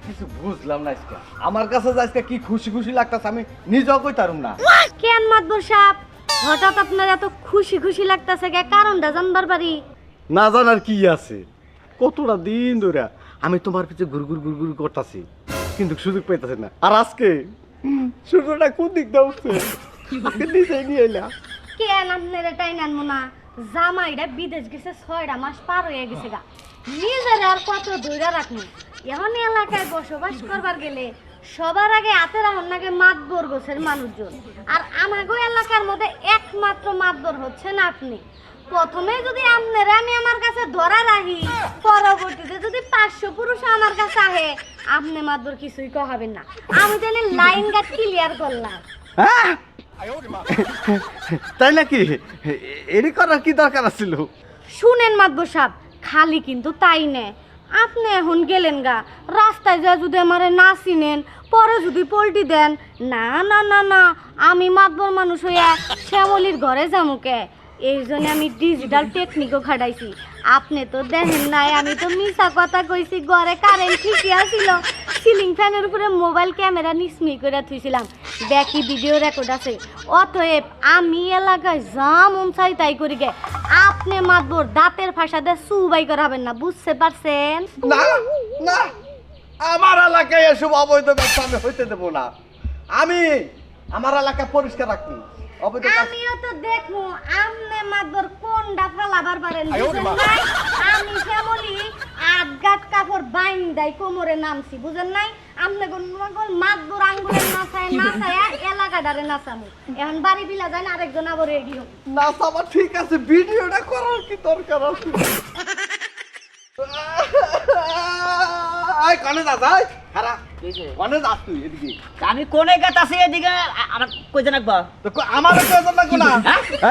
কিছু বুঝলাম না আজকে। আমার কাছে আজকে কি খুশি খুশি লাগতাছে আমি নিজেও কইতারুম না। কেন মাতবর সাহেব হঠাৎ আপনার এত খুশি খুশি লাগতেছে কে কারণটা জানবার পারি? না জানার কি আছে, কতটা দিন ধরে আমি তোমার পিছে গুড় করতেছি কিন্তু সুযোগ পাইতেছি না। আর আজকে সূর্যটা কোন দিক দিয়ে উঠছে নিজেই নিয়ে এলাম। কেন আপনার এটাই নানবো না? জামাইরা বিদেশ গেছে 6টা মাস পার হয়ে গেছে গা, নিজের আর কত দূরে রাখবো। এখন এলাকায় বসবাস করবার গেলে সবার আগে হাতে রাখুন নাকি মাতবর গোছের মানুষজন। আর আমাগো এলাকার মধ্যে একমাত্র মাতবর হচ্ছেন আপনি। প্রথমে যদি আপনারা আমি আমার কাছে ধরা রাখি, পরবর্তীতে যদি 500 পুরুষ আমার কাছে আহে, আপনি মাতবর কিছুই কহাবেন না। আমি তাহলে লাইন গার্ড ক্লিয়ার করলাম। হ্যাঁ তাই নাকি? এরই করার কি দরকার ছিল? শুনেন মাতবর সাহেব, খালি কিন্তু তাই নে, আপনি এখন গেলেন গা, রাস্তায় যা যদি আমারে না চিনেন, পরে যদি পল্টি দেন, না না না না আমি মাতবর মানুষ হইয়া শ্যামলির ঘরে যামুকে। এই জন্য আমি ডিজিটাল টেকনিকও খাটাইছি। আপনি তো দেখেন নাই, আমি তো মিছা কথা কইছি, ঘরে কারেন্ট ঠিকই আছিল, সিলিং ফ্যানের উপরে মোবাইল ক্যামেরা নিসমি করে থুইছিলাম, ব্যাকি ভিডিও রেকর্ড আছে। অতএব আমি এলাকায় যা মন চাই তাই করি গে। আপনি মাতবর দাঁতের ফাঁসা দিয়ে সুবাই করাবেন না, বুঝতে পারছেন? না না, আমার এলাকায় এসব অবৈধ ব্যবসা আমি হইতে দেবো না। আমি আমার এলাকা পরিষ্কার রাখি। অবৈধ আমিও তো দেখবো আমনে মাতবর কোনটা ফালাবার পারেন, বুঝেন নাই? আমি শ্যামলি আটগাট কাপড় বাইন্দাই কোমরে নামছি, বুঝেন নাই? আমনে কোন মাতবর আঙ্গুলের নাচায় নাচায় এলাকাটারে নাচামু। এখন বাড়ি বিলা যায় না, আরেকজন আবার এগিয়ে না আমার ঠিক আছে, ভিডিওটা করার কি দরকার আছে? আই কানে যা যাই হারা কানে যা তুই এদিকে। আমি কোনে গেতাছি এদিকে আমার কইতে নাকবা তো আমার কইতে লাগবো না।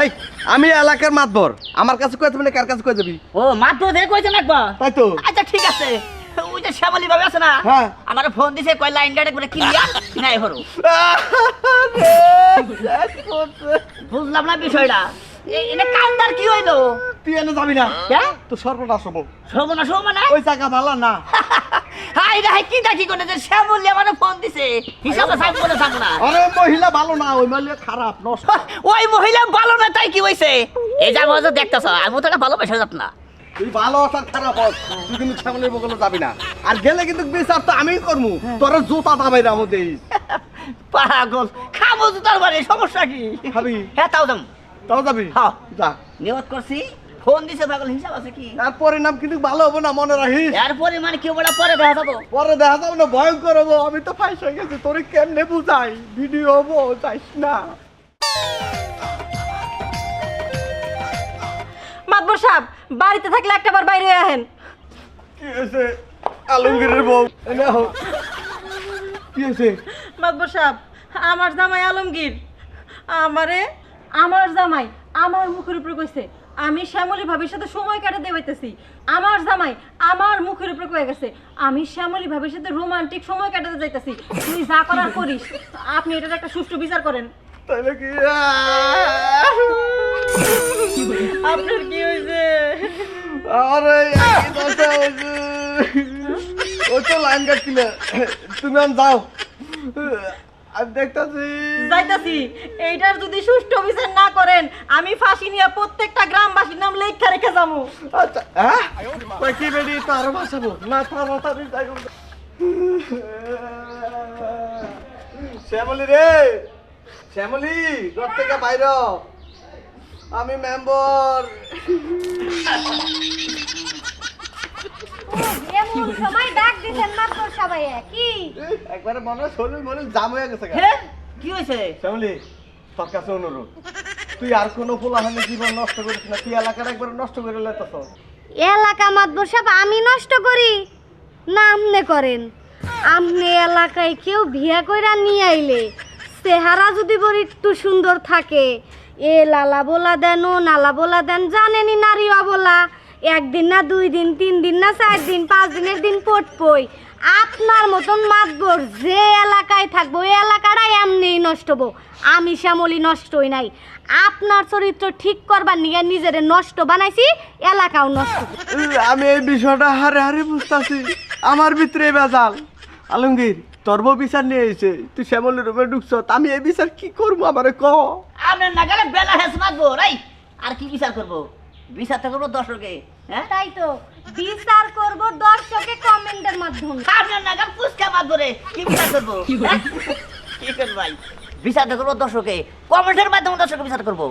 এই আমি এলাকার মাতবর, আমার কাছে কইতে মানে কার কাছে কই যাবি? ও মাত্র দে কইতে নাকবা। তাই তো। আচ্ছা ঠিক আছে, ওই যে শ্যামলি ভাবে আছে না, হ্যাঁ আমার ফোন দিছে কয় লাইন গাড়ি করে ক্লিয়ার নাই হরো। বুঝলাম না বিষয়টা, এটা কান্দার কি হইলো? তুই এনে যাবি না? হ্যাঁ তো সর্বনাশ হবো। সর্বনাশ মানে ওই জায়গা ভালো না। হাই রে হাই কি দেখি কোনে যে শ্যামলি আমার ফোন দিছে, হিসাবে সাইব বলে থাকবো না। আরে মহিলা ভালো না, ওই মহিলা খারাপ নষ্ট। ওই মহিলা ভালো না তাই কি হইছে? এই যে আমার দেখতেছ আমি তো ভালোবাসা যাত না। তুই ভালো আসার খারাপ হস, তুই কিন্তু ছাগলের বগলে যাবি না। আর গেলে কিন্তু বিচার তো আমিই করবো, তোর জুতা দাবাই রামো দেই। পাগল খাবো তো তার বাড়ি, সমস্যা কি? খাবি? হ্যাঁ তাও দাম তাও যাবি? হ্যাঁ যা। নিয়ত করছি, ফোন দিছে পাগল, হিসাব আছে কি? আর পরিণাম কিন্তু ভালো হবো না, মনে রাখিস। এরপরে মানে কি বড় পরে দেখা যাবো। পরে দেখা যাবো না, ভয়ঙ্কর হবো। আমি তো ফাইস হয়ে গেছি, তোর কেমনে বুঝাই? ভিডিও হবো, চাইস না। মাতবর সাহেব বাড়িতে থাকলে একটাবার বাইরে আহেন। কি হয়েছে? আলমগীরের বউ এনে হোক। কি হয়েছে? মাতবর সাহেব আমার জামাই আলমগীর আমার জামাই আমার মুখের উপরে কইছে আমি শ্যামলী ভাবির সাথে সময় কাটাতে পাইতেছি। আমার জামাই আমার মুখের উপরে কয়ে গেছে আমি শ্যামলী ভাবির সাথে রোমান্টিক সময় কাটাতে যাইতেছি। তুই যা করার করিস, আপনি এটার একটা সুষ্ঠু বিচার করেন। তাহলে কি আপনার কি হয়েছে? আরে একই দশা হয়েছে। ওই তো লাইন কাটছিলে, তুমি আমি যাও, আমি দেখতেছি। যাইতাছি, এইটার যদি সুষ্ঠু বিচার না করেন আমি ফাঁসি নিয়ে প্রত্যেকটা গ্রামবাসীর নাম লেখা রেখে যাবো। আচ্ছা হ্যাঁ কই কি বেডি তো আরো ভাসাবো না, তাড়াতাড়ি যাই। শ্যামলি রে, শ্যামলি ঘর থেকে বাইর, আমি মেম্বার। এমন সময় ডাক দিছেন মাতবর সবাই কি? একবারে মনে হয় শরীর মনে জাম হয়ে গেছে। হ্যাঁ কি হয়েছে? শ্যামলি তোর কাছে অনুরোধ, তুই আর কোনো পোলাহানি জীবন নষ্ট করিস না। তুই এলাকাটা একবার নষ্ট করে লেতেছ। এলাকা মাতবর সাহেব আমি নষ্ট করি না আপনি করেন? আপনি এলাকায় কেউ ভিয়া কইরা নিয়ে আইলে চেহারা যদি বড় একটু সুন্দর থাকে, এ লালা বলা দেন ও নালা বলা দেন, জানেনি নারী অবলা, একদিন না 2 দিন 3 দিন না 4 দিন 5 দিনের দিন পটপই। আপনার মতন মাতবর যে এলাকায় থাকবো ওই এলাকাটা এমনিই নষ্ট হবো। আমি শ্যামলি নষ্ট হই নাই, আপনার চরিত্র ঠিক করবার নিয়ে নিজেরে নষ্ট বানাইছি, এলাকাও নষ্ট। আমি এই বিষয়টা হারে হারে বুঝতেছি, আমার ভিতরে বেজাল। আলমগীর তোর বউ বিচার নিয়ে এসে তুই শ্যামলের রুমে ঢুকছ আমি এই বিচার কি করবো আমারে ক আপনার নাগালে বেলা হেস মারবো রাই আর কি বিচার করবো বিচার তো করবো দর্শকে হ্যাঁ তাই তো বিচার করব দর্শকে কমেন্টের মাধ্যমে। আপনার নাগাল পুচকা মারবো রে কি বিচার করবো হ্যাঁ? কি করবো ভাই বিচার তো করবো দর্শকে কমেন্টের মাধ্যমে দর্শকে বিচার করবো